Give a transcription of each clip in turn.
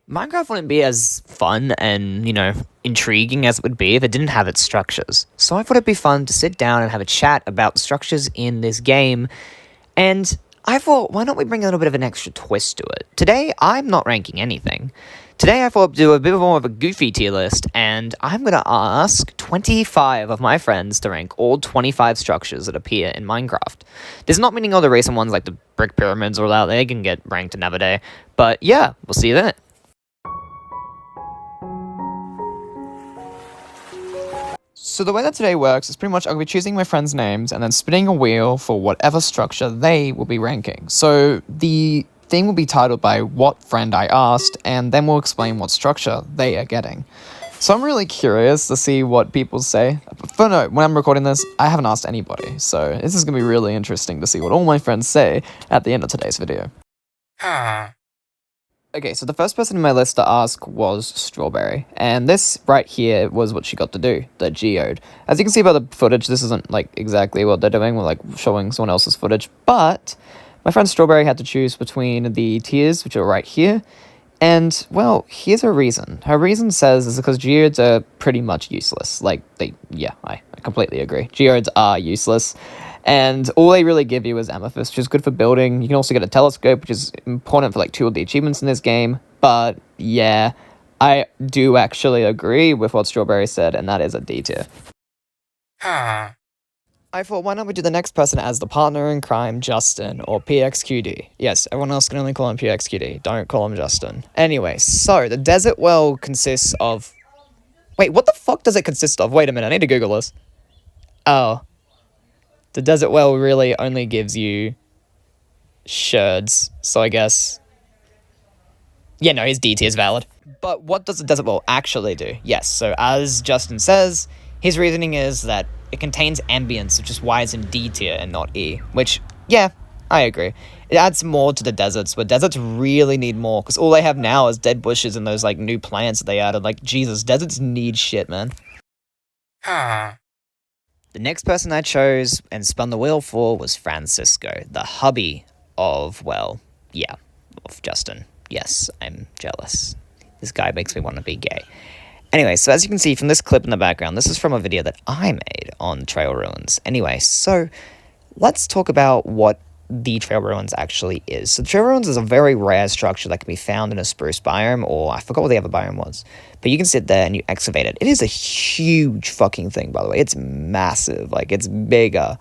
Minecraft wouldn't be as fun and, intriguing as it would be if it didn't have its structures. So I thought it'd be fun to sit down and have a chat about the structures in this game, and I thought, why don't we bring a little bit of an extra twist to it? Today, I'm not ranking anything. Today, I thought I'd do a bit more of a goofy tier list, and I'm going to ask 25 of my friends to rank all 25 structures that appear in Minecraft. This is not meaning all the recent ones like the brick pyramids or that, they can get ranked another day. But yeah, we'll see you then. So the way that today works is pretty much I'll be choosing my friends' names and then spinning a wheel for whatever structure they will be ranking. So the thing will be titled by what friend I asked, and then we'll explain what structure they are getting. So I'm really curious to see what people say. But no, when I'm recording this, I haven't asked anybody. So this is going to be really interesting to see what all my friends say at the end of today's video. Okay, so the first person in my list to ask was Strawberry, and this right here was what she got to do, the Geode. As you can see by the footage, this isn't, like, exactly what they're doing, we're, like, showing someone else's footage, but my friend Strawberry had to choose between the tiers, which are right here, and, well, here's her reason. Her reason says is because Geodes are pretty much useless. Like, I completely agree. Geodes are useless. And all they really give you is amethyst, which is good for building. You can also get a telescope, which is important for like 2 of the achievements in this game. But yeah, I do actually agree with what Strawberry said, and that is a D tier. I thought, why not we do the next person as the partner in crime, Justin, or pxqd. Yes, everyone else can only call him pxqd. Don't call him Justin. Anyway, so the desert well consists of... Wait, what the fuck does it consist of? Wait a minute, I need to Google this. Oh. The desert well really only gives you sherds, so I guess... Yeah, no, his D tier is valid. But what does the desert well actually do? Yes, so as Justin says, his reasoning is that it contains ambience, which is why it's in D tier and not E. Which, yeah, I agree. It adds more to the deserts, but deserts really need more, because all they have now is dead bushes and those, like, new plants that they added. Like, Jesus, deserts need shit, man. The next person I chose and spun the wheel for was Francisco, the hubby of, well, yeah, of Justin. Yes, I'm jealous. This guy makes me want to be gay. Anyway, so as you can see from this clip in the background, this is from a video that I made on Trail Ruins. Anyway, so let's talk about what the Trail Ruins actually is. So Trail Ruins is a very rare structure that can be found in a spruce biome, or I forgot what the other biome was. But you can sit there and you excavate it. It is a huge fucking thing, by the way. It's massive. Like, it's bigger.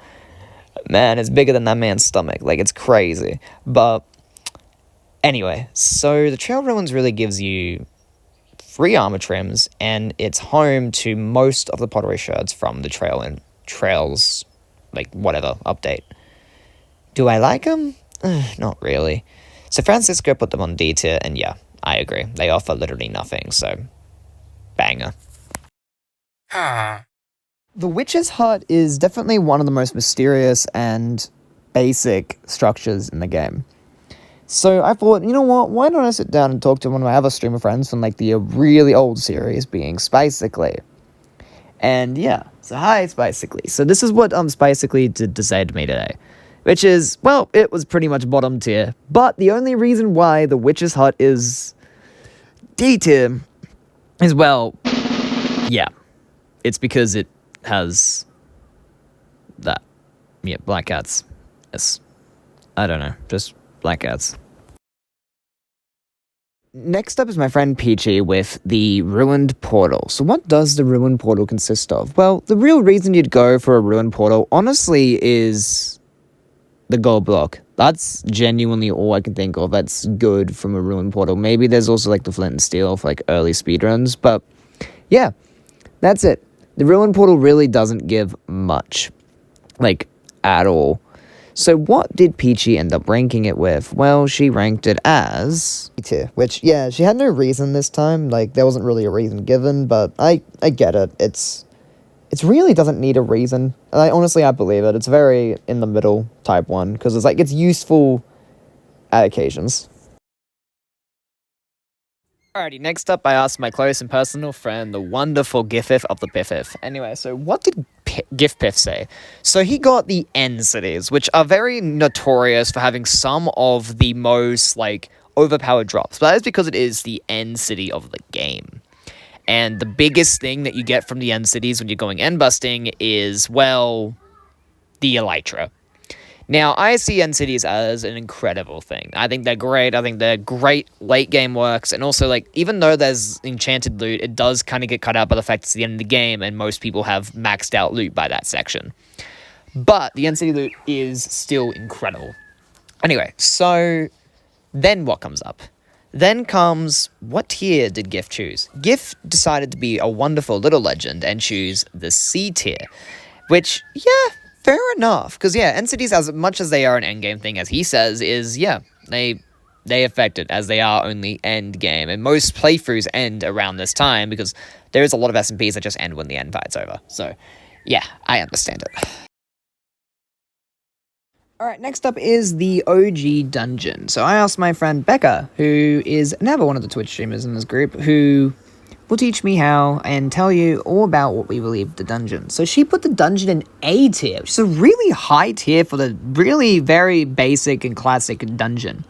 Man, it's bigger than that man's stomach. Like, it's crazy. But anyway, so the Trail Ruins really gives you 3 armor trims, and it's home to most of the pottery shards from the trail and trails, like, whatever, update. Do I like them? Not really. So Francisco put them on D tier, and yeah, I agree. They offer literally nothing, so banger. The Witch's Hut is definitely one of the most mysterious and basic structures in the game. So I thought, you know what, why don't I sit down and talk to one of my other streamer friends from like the really old series, being Spicically. And yeah, so hi Spicically. So this is what Spicically did to say to me today. Which is, well, it was pretty much bottom tier. But the only reason why the Witch's Hut is D tier is, well, yeah. It's because it has that. Yeah, black cats. Yes. I don't know, just black cats. Next up is my friend Peachy with the Ruined Portal. So what does the Ruined Portal consist of? Well, the real reason you'd go for a Ruined Portal, honestly, is the gold block. That's genuinely all I can think of that's good from a Ruined Portal. Maybe there's also like the flint and steel for like early speedruns, but yeah, that's it. The Ruined Portal really doesn't give much, like, at all. So what did Peachy end up ranking it with? Well, she ranked it as tier, which, yeah, she had no reason this time. Like, there wasn't really a reason given, but I get it. It really doesn't need a reason. And I believe it. It's very in the middle type one, because it's like, it's useful at occasions. Alrighty, next up I asked my close and personal friend, the wonderful Giffith of the Piffith. Anyway, so what did Giffith say? So he got the End cities, which are very notorious for having some of the most, like, overpowered drops, but that is because it is the end city of the game. And the biggest thing that you get from the end cities when you're going end busting is, well, the Elytra. Now, I see end cities as an incredible thing. I think they're great. I think they're great late game works. And also, like, even though there's enchanted loot, it does kind of get cut out by the fact it's the end of the game and most people have maxed out loot by that section. But the end city loot is still incredible. Anyway, so then what comes up? Then comes, what tier did GIF choose? GIF decided to be a wonderful little legend and choose the C tier, which, yeah, fair enough. Because, yeah, end cities, as much as they are an endgame thing, as he says, is, yeah, they affect it, as they are only end game. And most playthroughs end around this time, because there is a lot of SMPs that just end when the end fight's over. So, yeah, I understand it. Alright, next up is the OG dungeon. So I asked my friend Becca, who is another one of the Twitch streamers in this group, who will teach me how and tell you all about what we believe the dungeon. So she put the dungeon in A tier, which is a really high tier for the really very basic and classic dungeon.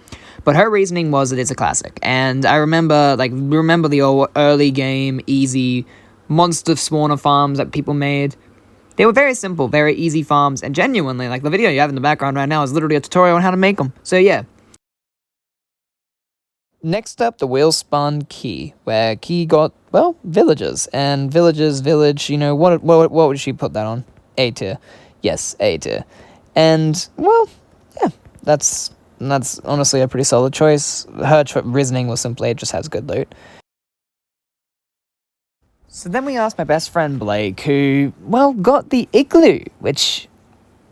But her reasoning was that it's a classic. And I remember the old early game, easy monster spawner farms that people made. They were very simple, very easy farms, and genuinely, like, the video you have in the background right now is literally a tutorial on how to make them. So, yeah. Next up, the wheel spun Key, where Key got, well, villagers. And village, you know, what would she put that on? A tier. Yes, A tier. And, well, yeah, that's honestly a pretty solid choice. Her reasoning was simply it just has good loot. So then we asked my best friend Blake, who, well, got the Igloo, which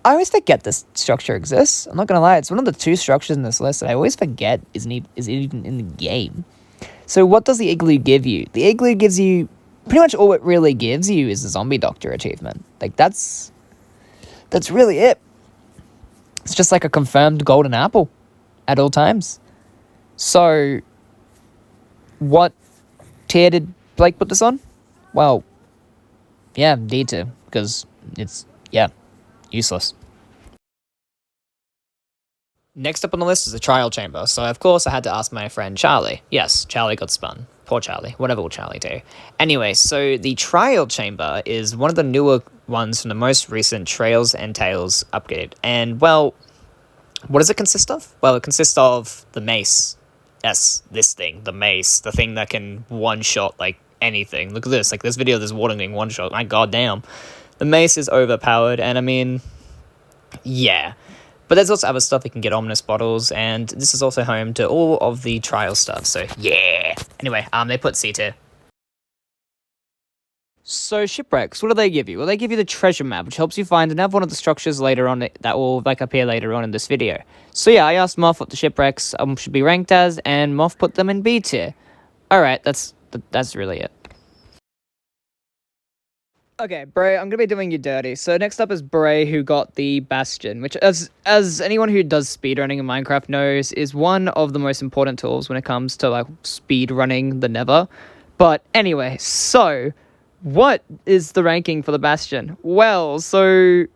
I always forget this structure exists. I'm not gonna lie, it's one of the 2 structures in this list that I always forget is even in the game. So what does the Igloo give you? The Igloo gives you, pretty much all it really gives you is the Zombie Doctor achievement. Like, that's really it. It's just like a confirmed golden apple at all times. So, what tier did Blake put this on? Well, yeah, D tier, because it's, yeah, useless. Next up on the list is the trial chamber, so of course I had to ask my friend Charlie. Yes, Charlie got spun. Poor Charlie. Whatever will Charlie do? Anyway, so the trial chamber is one of the newer ones from the most recent Trails and Tales upgrade. And, well, what does it consist of? Well, it consists of the mace. Yes, this thing, the mace, the thing that can one-shot, like, anything. Look at this, like, this video, there's water being one-shot. My goddamn. The mace is overpowered, and I mean, yeah. But there's also other stuff. You can get ominous bottles, and this is also home to all of the trial stuff, so yeah. Anyway, they put C tier. So, shipwrecks, what do they give you? Well, they give you the treasure map, which helps you find another one of the structures later on that will, like, appear later on in this video. So yeah, I asked Moth what the shipwrecks should be ranked as, and Moth put them in B tier. Alright, that's really it. Okay, Bray, I'm going to be doing you dirty. So next up is Bray, who got the Bastion, which, as anyone who does speedrunning in Minecraft knows, is one of the most important tools when it comes to, like, speedrunning the Nether. But anyway, so, what is the ranking for the Bastion? Well, so,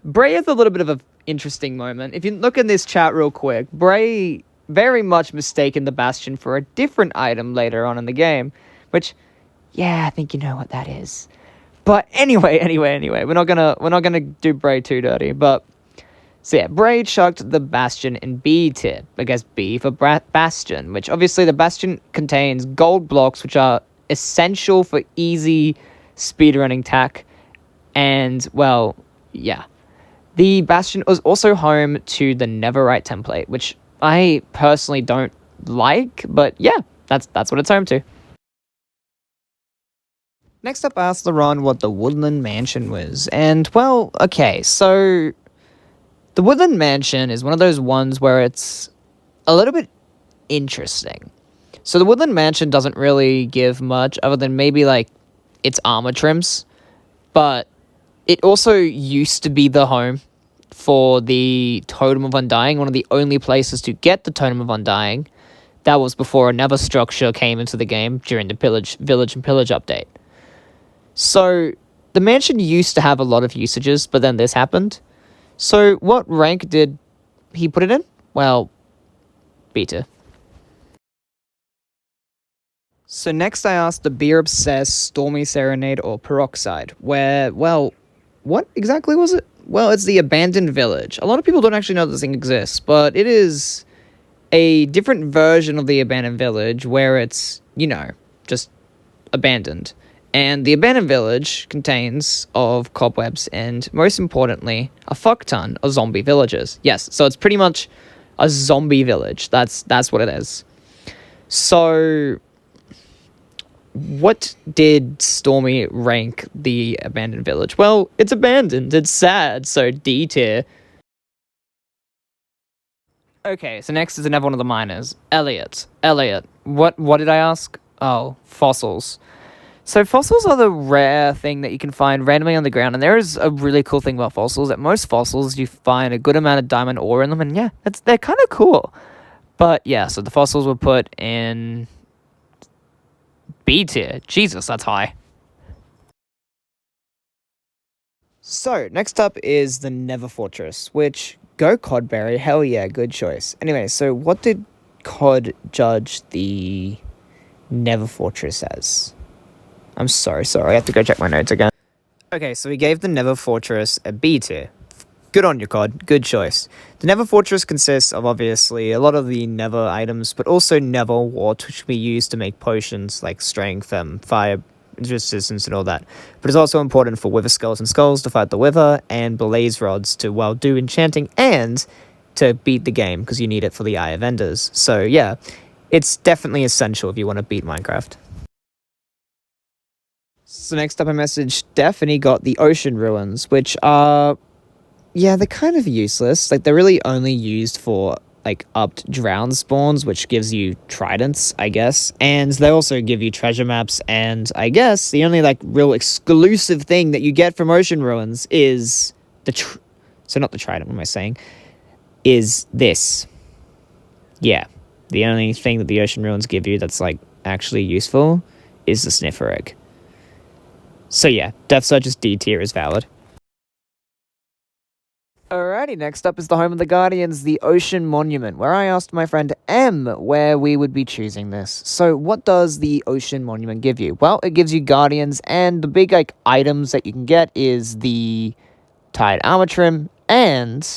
Bray has a little bit of an interesting moment. If you look in this chat real quick, Bray very much mistaken the Bastion for a different item later on in the game, which, yeah, I think you know what that is. But anyway, we're not gonna do Bray too dirty, but, so yeah, Bray chucked the Bastion in B tier, I guess B for Bastion, which obviously the Bastion contains gold blocks, which are essential for easy speedrunning tech, and, well, yeah. The Bastion was also home to the Netherite template, which I personally don't like, but yeah, that's what it's home to. Next up, I asked Leron what the Woodland Mansion was, and, well, okay, so the Woodland Mansion is one of those ones where it's a little bit interesting. So the Woodland Mansion doesn't really give much other than maybe, like, its armor trims, but it also used to be the home for the Totem of Undying, one of the only places to get the Totem of Undying. That was before another structure came into the game during the Village and Pillage update. So, the mansion used to have a lot of usages, but then this happened. So, what rank did he put it in? Well, B tier. So next I asked the Beer Obsessed, Stormy Serenade, or Peroxide, where, well, what exactly was it? Well, it's the Abandoned Village. A lot of people don't actually know this thing exists, but it is a different version of the Abandoned Village where it's, you know, just abandoned. And the Abandoned Village contains of cobwebs and, most importantly, a fuck ton of zombie villagers. Yes, so it's pretty much a zombie village. That's what it is. So, what did Stormy rank the Abandoned Village? Well, it's abandoned. It's sad, so D tier. Okay, so next is another one of the miners. Elliot. What did I ask? Oh, fossils. So fossils are the rare thing that you can find randomly on the ground, and there is a really cool thing about fossils, that most fossils you find a good amount of diamond ore in them, and yeah, they're kind of cool. But yeah, so the fossils were put in B tier. Jesus, that's high. So, next up is the Nether Fortress, which, go Codberry, hell yeah, good choice. Anyway, so what did Cod judge the Nether Fortress as? I'm sorry, I have to go check my notes again. Okay, so we gave the Nether Fortress a B tier. Good on you, Cod. Good choice. The Nether Fortress consists of, obviously, a lot of the Nether items, but also Nether wart, which can be used to make potions like strength, fire resistance, and all that. But it's also important for Wither Skulls and Skulls to fight the Wither, and Blaze Rods to, well, do enchanting and to beat the game, because you need it for the Eye of Enders. So, yeah, it's definitely essential if you want to beat Minecraft. So next up I messaged Steph, and he got the Ocean Ruins, which are, yeah, they're kind of useless. Like, they're really only used for, like, upped drown spawns, which gives you tridents, I guess. And they also give you treasure maps, and I guess the only, like, real exclusive thing that you get from Ocean Ruins is so not the trident, what am I saying? Is this. Yeah. The only thing that the Ocean Ruins give you that's, like, actually useful is the Sniffer Egg. So yeah, DeathSurge's D tier is valid. Alrighty, next up is the home of the Guardians, the Ocean Monument, where I asked my friend M where we would be choosing this. So what does the Ocean Monument give you? Well, it gives you Guardians, and the big, like, items that you can get is the Tied Armor Trim and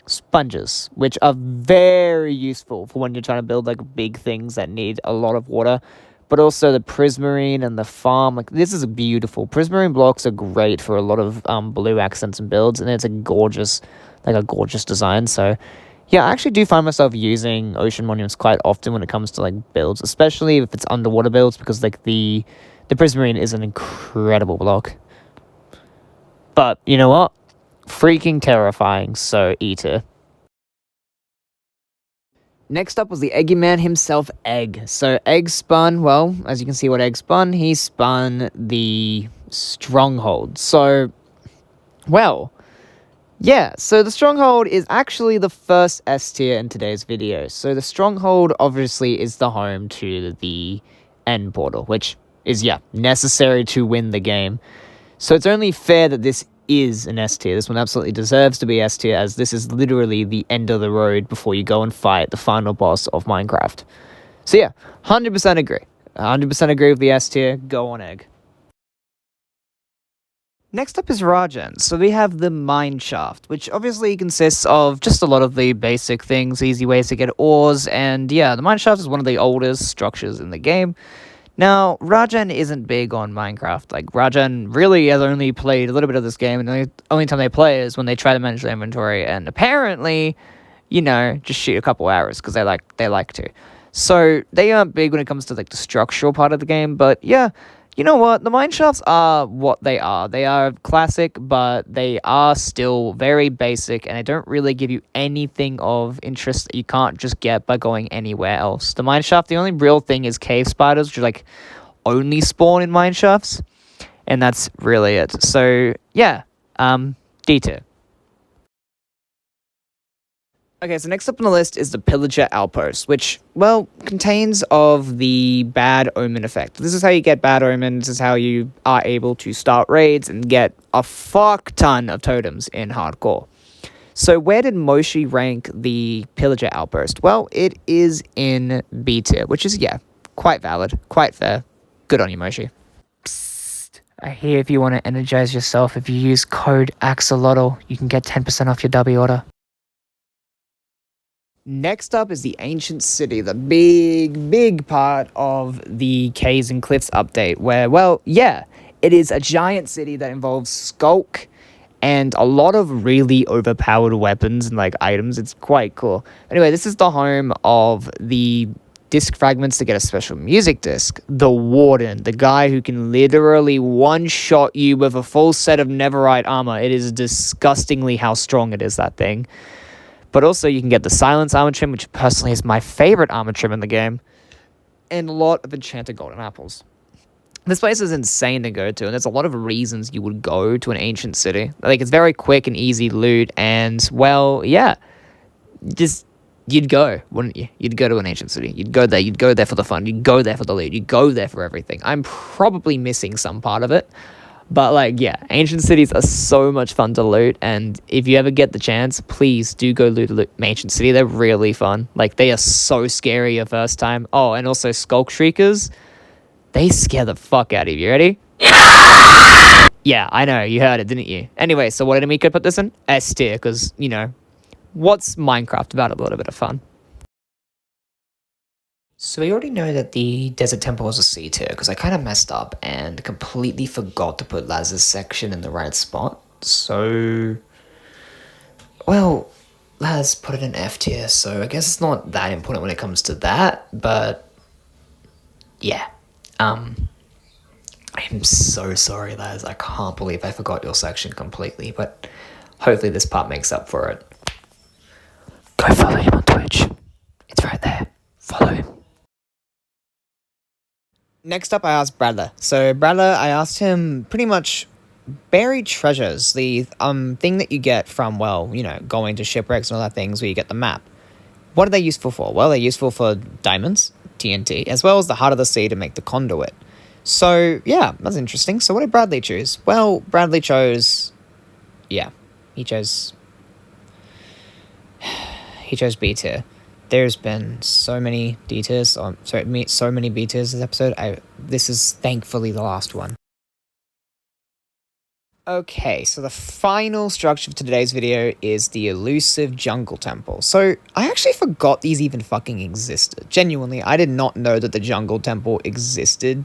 sponges, which are very useful for when you're trying to build, like, big things that need a lot of water. But also the Prismarine and the farm, like, this is beautiful. Prismarine blocks are great for a lot of blue accents and builds, and it's a gorgeous design. So yeah, I actually do find myself using Ocean Monuments quite often when it comes to, like, builds, especially if it's underwater builds, because, like, the Prismarine is an incredible block. But you know what? Freaking terrifying, so eat it. Next up was the Eggy Man himself, Egg. So Egg spun, well, as you can see what Egg spun, he spun the Stronghold. So, well, yeah, so the Stronghold is actually the first S tier in today's video. So the Stronghold obviously is the home to the end portal, which is, yeah, necessary to win the game. So it's only fair that this is an S tier. This one absolutely deserves to be S tier, as this is literally the end of the road before you go and fight the final boss of Minecraft. So yeah, 100% agree. 100% agree with the S tier. Go on, Egg. Next up is Rajan. So we have the Mineshaft, which obviously consists of just a lot of the basic things, easy ways to get ores, and yeah, the Mineshaft is one of the oldest structures in the game. Now, Rajan isn't big on Minecraft. Like, Rajan really has only played a little bit of this game, and the only time they play is when they try to manage their inventory, and apparently, you know, just shoot a couple hours, because they like to. So, they aren't big when it comes to, like, the structural part of the game, but yeah, you know what? The Mineshafts are what they are. They are classic, but they are still very basic, and they don't really give you anything of interest that you can't just get by going anywhere else. The Mineshaft, the only real thing is cave spiders, which are, like, only spawn in Mineshafts, and that's really it. So, yeah, D tier. Okay, so next up on the list is the Pillager Outpost, which, well, contains of the Bad Omen effect. This is how you get Bad Omen. This is how you are able to start raids and get a fuck ton of totems in hardcore. So where did Moshi rank the Pillager Outpost? Well, it is in B tier, which is, yeah, quite valid, quite fair. Good on you, Moshi. Psst. I hear if you want to energize yourself, if you use code AXOLOTL, you can get 10% off your W order. Next up is the Ancient City, the big part of the Caves and Cliffs update, where, well, yeah, it is a giant city that involves Skulk and a lot of really overpowered weapons and, like, items. It's quite cool. Anyway, this is the home of the disc fragments to get a special music disc. The Warden, the guy who can literally one-shot you with a full set of Netherite armor. It is disgustingly how strong it is, that thing. But also, you can get the Silence Armor Trim, which personally is my favorite armor trim in the game. And a lot of Enchanted Golden Apples. This place is insane to go to, and there's a lot of reasons you would go to an ancient city. Like, it's very quick and easy loot, and, well, yeah. You'd go, wouldn't you? You'd go to an ancient city. You'd go there for the fun. You'd go there for the loot. You'd go there for everything. I'm probably missing some part of it. But, like, yeah, ancient cities are so much fun to loot, and if you ever get the chance, please do go loot an ancient city. They're really fun. Like, they are so scary your first time. Oh, and also Skulk Shriekers, they scare the fuck out of you. Ready? Yeah, I know, you heard it, didn't you? Anyway, so what did Emiko put this in? S tier, because, you know, what's Minecraft about a little bit of fun? So we already know that the Desert Temple is a C tier, because I kind of messed up and completely forgot to put Laz's section in the right spot. So, well, Laz put it in F tier, so I guess it's not that important when it comes to that, but yeah. I'm so sorry, Laz. I can't believe I forgot your section completely, but hopefully this part makes up for it. Go follow him on Twitch. It's right there. Follow him. Next up, I asked Bradler. So, Bradler, I asked him pretty much buried treasures, the thing that you get from, well, you know, going to shipwrecks and all that things where you get the map. What are they useful for? Well, they're useful for diamonds, TNT, as well as the heart of the sea to make the conduit. So, yeah, that's interesting. So, what did Bradley choose? Well, Bradley chose, yeah, he chose B tier. There's been so many D tiers, so many B tiers this episode. This is thankfully the last one. Okay, so the final structure for today's video is the elusive jungle temple. So, I actually forgot these even fucking existed. Genuinely, I did not know that the jungle temple existed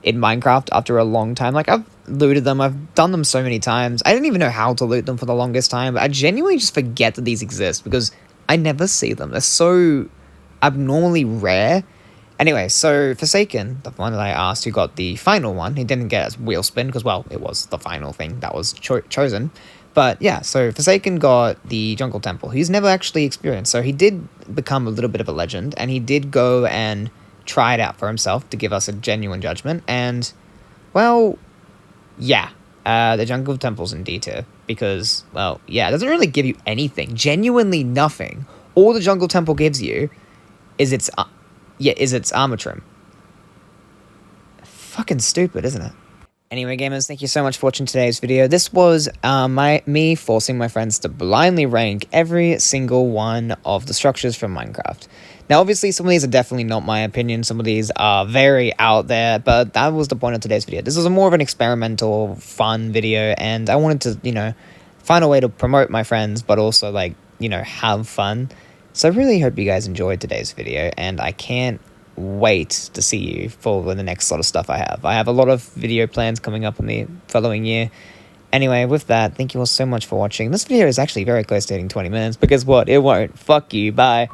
in Minecraft after a long time. Like, I've looted them, I've done them so many times. I didn't even know how to loot them for the longest time, but I genuinely just forget that these exist because I never see them. They're so abnormally rare. Anyway, so Forsaken, the one that I asked who got the final one, he didn't get a wheel spin because, well, it was the final thing that was chosen. But yeah, so Forsaken got the Jungle Temple. He's never actually experienced, so he did become a little bit of a legend, and he did go and try it out for himself to give us a genuine judgment. And, well, yeah, the Jungle Temple's in D tier because, well, yeah, it doesn't really give you anything. Genuinely nothing. All the Jungle Temple gives you is its armor trim. Fucking stupid, isn't it? Anyway, gamers, thank you so much for watching today's video. This was me forcing my friends to blindly rank every single one of the structures from Minecraft. Now, obviously, some of these are definitely not my opinion. Some of these are very out there, but that was the point of today's video. This was more of an experimental, fun video, and I wanted to, you know, find a way to promote my friends, but also, like, you know, have fun. So I really hope you guys enjoyed today's video, and I can't wait to see you for the next sort of stuff I have. I have a lot of video plans coming up in the following year. Anyway, with that, thank you all so much for watching. This video is actually very close to hitting 20 minutes, because what? It won't. Fuck you. Bye.